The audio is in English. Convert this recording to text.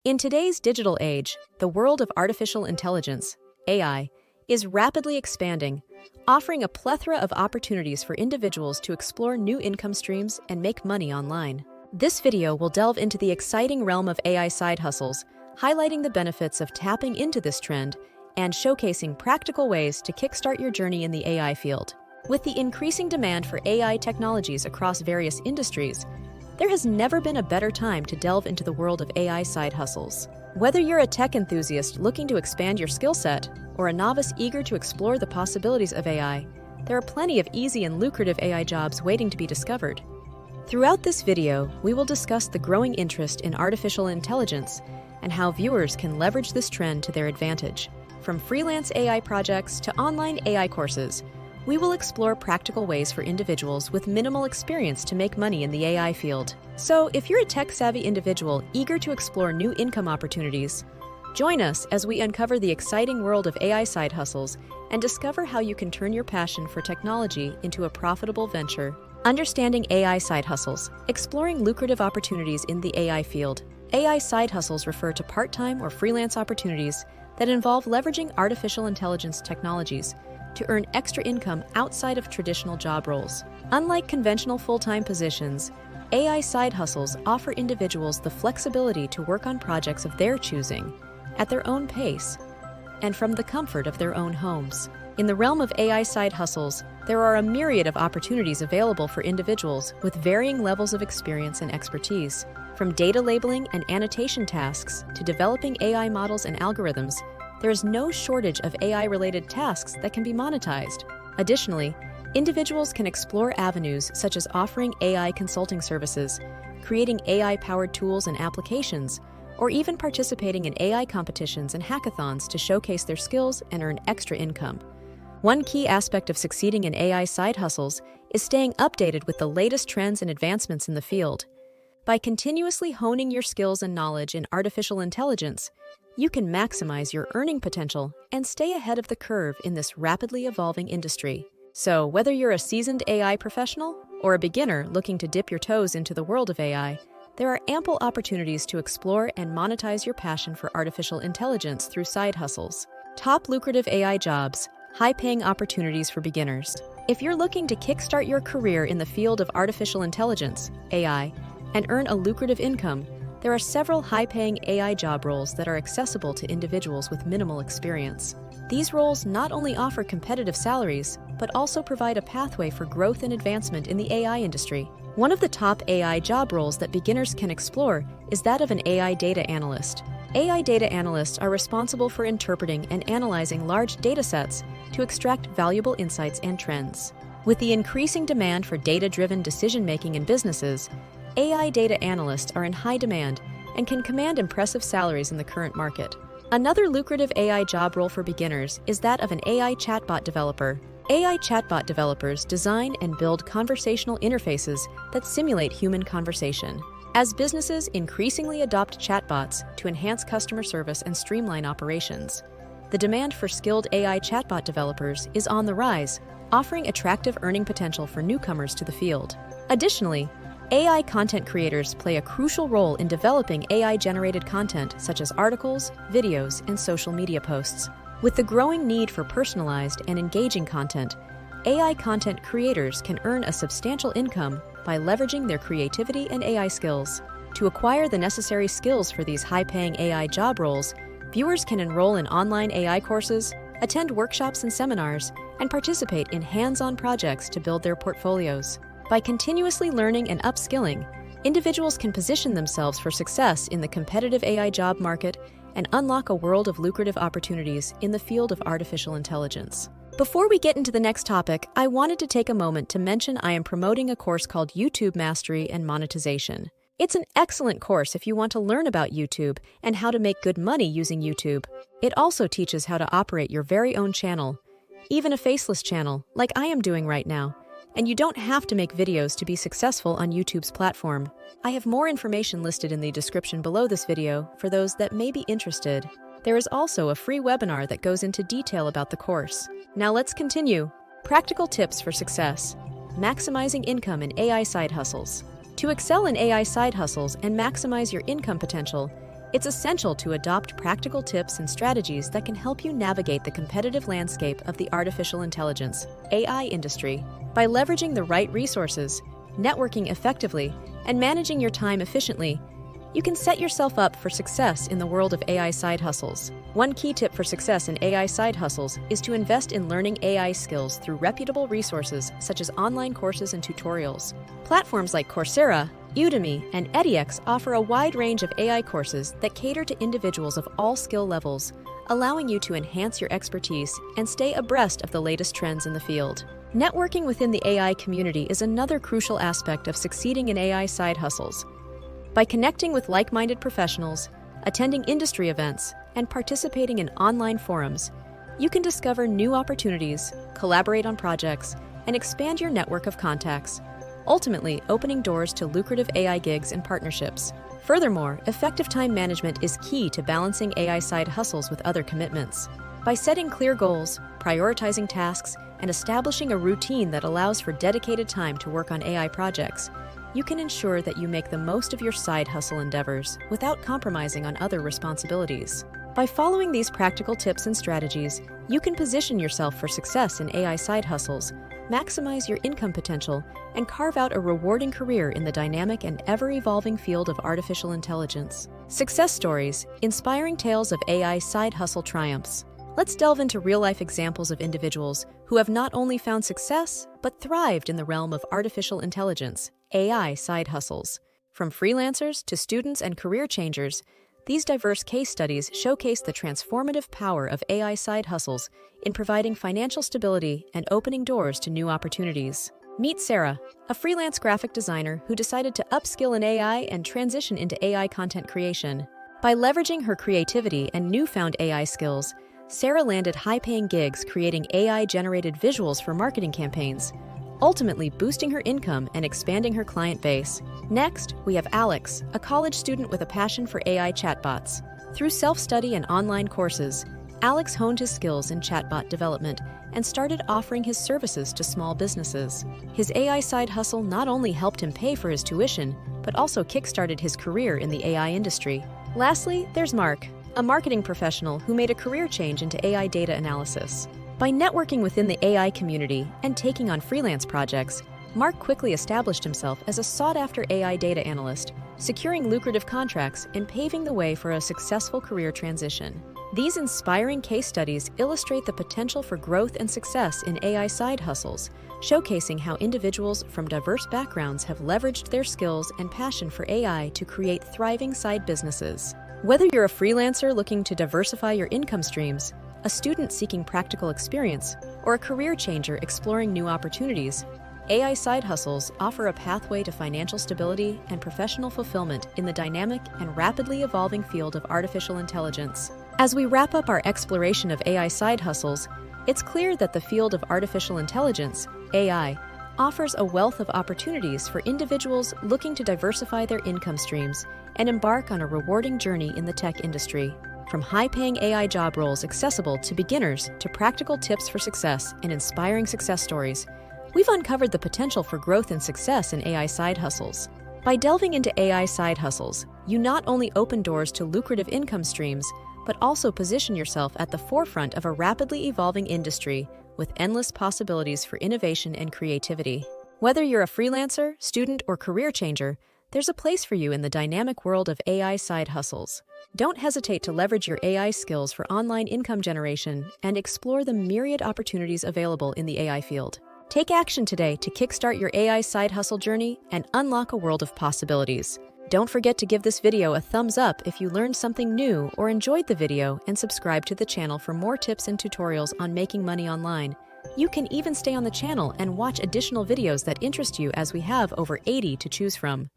In today's digital age, the world of artificial intelligence, AI, is rapidly expanding, offering a plethora of opportunities for individuals to explore new income streams and make money online. This video will delve into the exciting realm of AI side hustles, highlighting the benefits of tapping into this trend and showcasing practical ways to kickstart your journey in the AI field. With the increasing demand for AI technologies across various industries, there has never been a better time to delve into the world of AI side hustles. Whether you're a tech enthusiast looking to expand your skill set or a novice eager to explore the possibilities of AI, there are plenty of easy and lucrative AI jobs waiting to be discovered. Throughout this video, we will discuss the growing interest in artificial intelligence and how viewers can leverage this trend to their advantage. From freelance AI projects to online AI courses, we will explore practical ways for individuals with minimal experience to make money in the AI field. So, if you're a tech-savvy individual eager to explore new income opportunities, join us as we uncover the exciting world of AI side hustles and discover how you can turn your passion for technology into a profitable venture. Understanding AI side hustles, exploring lucrative opportunities in the AI field. AI side hustles refer to part-time or freelance opportunities that involve leveraging artificial intelligence technologies to earn extra income outside of traditional job roles. Unlike conventional full-time positions, AI side hustles offer individuals the flexibility to work on projects of their choosing, at their own pace, and from the comfort of their own homes. In the realm of AI side hustles, there are a myriad of opportunities available for individuals with varying levels of experience and expertise. From data labeling and annotation tasks to developing AI models and algorithms, there is no shortage of AI-related tasks that can be monetized. Additionally, individuals can explore avenues such as offering AI consulting services, creating AI-powered tools and applications, or even participating in AI competitions and hackathons to showcase their skills and earn extra income. One key aspect of succeeding in AI side hustles is staying updated with the latest trends and advancements in the field. By continuously honing your skills and knowledge in artificial intelligence, you can maximize your earning potential and stay ahead of the curve in this rapidly evolving industry. So, whether you're a seasoned AI professional or a beginner looking to dip your toes into the world of AI, there are ample opportunities to explore and monetize your passion for artificial intelligence through side hustles. Top lucrative AI jobs, high-paying opportunities for beginners. If you're looking to kickstart your career in the field of artificial intelligence, AI, and earn a lucrative income, there are several high-paying AI job roles that are accessible to individuals with minimal experience. These roles not only offer competitive salaries, but also provide a pathway for growth and advancement in the AI industry. One of the top AI job roles that beginners can explore is that of an AI data analyst. AI data analysts are responsible for interpreting and analyzing large data sets to extract valuable insights and trends. With the increasing demand for data-driven decision-making in businesses, AI data analysts are in high demand and can command impressive salaries in the current market. Another lucrative AI job role for beginners is that of an AI chatbot developer. AI chatbot developers design and build conversational interfaces that simulate human conversation. As businesses increasingly adopt chatbots to enhance customer service and streamline operations, the demand for skilled AI chatbot developers is on the rise, offering attractive earning potential for newcomers to the field. Additionally, AI content creators play a crucial role in developing AI-generated content such as articles, videos, and social media posts. With the growing need for personalized and engaging content, AI content creators can earn a substantial income by leveraging their creativity and AI skills. To acquire the necessary skills for these high-paying AI job roles, viewers can enroll in online AI courses, attend workshops and seminars, and participate in hands-on projects to build their portfolios. By continuously learning and upskilling, individuals can position themselves for success in the competitive AI job market and unlock a world of lucrative opportunities in the field of artificial intelligence. Before we get into the next topic, I wanted to take a moment to mention I am promoting a course called YouTube Mastery and Monetization. It's an excellent course if you want to learn about YouTube and how to make good money using YouTube. It also teaches how to operate your very own channel, even a faceless channel, like I am doing right now. And you don't have to make videos to be successful on YouTube's platform. I have more information listed in the description below this video for those that may be interested. There is also a free webinar that goes into detail about the course. Now let's continue. Practical tips for success. Maximizing income in AI side hustles. To excel in AI side hustles and maximize your income potential, It's essential to adopt practical tips and strategies that can help you navigate the competitive landscape of the artificial intelligence (AI) industry. By leveraging the right resources, networking effectively, and managing your time efficiently, you can set yourself up for success in the world of AI side hustles. One key tip for success in AI side hustles is to invest in learning AI skills through reputable resources such as online courses and tutorials. Platforms like Coursera, Udemy, and edX offer a wide range of AI courses that cater to individuals of all skill levels, allowing you to enhance your expertise and stay abreast of the latest trends in the field. Networking within the AI community is another crucial aspect of succeeding in AI side hustles. By connecting with like-minded professionals, attending industry events, and participating in online forums, you can discover new opportunities, collaborate on projects, and expand your network of contacts, ultimately opening doors to lucrative AI gigs and partnerships. Furthermore, effective time management is key to balancing AI side hustles with other commitments. By setting clear goals, prioritizing tasks, and establishing a routine that allows for dedicated time to work on AI projects, you can ensure that you make the most of your side hustle endeavors without compromising on other responsibilities. By following these practical tips and strategies, you can position yourself for success in AI side hustles, maximize your income potential, and carve out a rewarding career in the dynamic and ever-evolving field of artificial intelligence. Success stories, inspiring tales of AI side hustle triumphs. Let's delve into real-life examples of individuals who have not only found success, but thrived in the realm of artificial intelligence, AI side hustles. From freelancers to students and career changers, these diverse case studies showcase the transformative power of AI side hustles in providing financial stability and opening doors to new opportunities. Meet Sarah, a freelance graphic designer who decided to upskill in AI and transition into AI content creation. By leveraging her creativity and newfound AI skills, Sarah landed high-paying gigs creating AI-generated visuals for marketing campaigns, ultimately boosting her income and expanding her client base. Next, we have Alex, a college student with a passion for AI chatbots. Through self-study and online courses, Alex honed his skills in chatbot development and started offering his services to small businesses. His AI side hustle not only helped him pay for his tuition, but also kickstarted his career in the AI industry. Lastly, there's Mark, a marketing professional who made a career change into AI data analysis. By networking within the AI community and taking on freelance projects, Mark quickly established himself as a sought-after AI data analyst, securing lucrative contracts and paving the way for a successful career transition. These inspiring case studies illustrate the potential for growth and success in AI side hustles, showcasing how individuals from diverse backgrounds have leveraged their skills and passion for AI to create thriving side businesses. Whether you're a freelancer looking to diversify your income streams, a student seeking practical experience, or a career changer exploring new opportunities, AI side hustles offer a pathway to financial stability and professional fulfillment in the dynamic and rapidly evolving field of artificial intelligence. As we wrap up our exploration of AI side hustles, it's clear that the field of artificial intelligence, AI, offers a wealth of opportunities for individuals looking to diversify their income streams and embark on a rewarding journey in the tech industry. From high-paying AI job roles accessible to beginners to practical tips for success and inspiring success stories, we've uncovered the potential for growth and success in AI side hustles. By delving into AI side hustles, you not only open doors to lucrative income streams, but also position yourself at the forefront of a rapidly evolving industry with endless possibilities for innovation and creativity. Whether you're a freelancer, student, or career changer, there's a place for you in the dynamic world of AI side hustles. Don't hesitate to leverage your AI skills for online income generation and explore the myriad opportunities available in the AI field. Take action today to kickstart your AI side hustle journey and unlock a world of possibilities. Don't forget to give this video a thumbs up if you learned something new or enjoyed the video, and subscribe to the channel for more tips and tutorials on making money online. You can even stay on the channel and watch additional videos that interest you, as we have over 80 to choose from.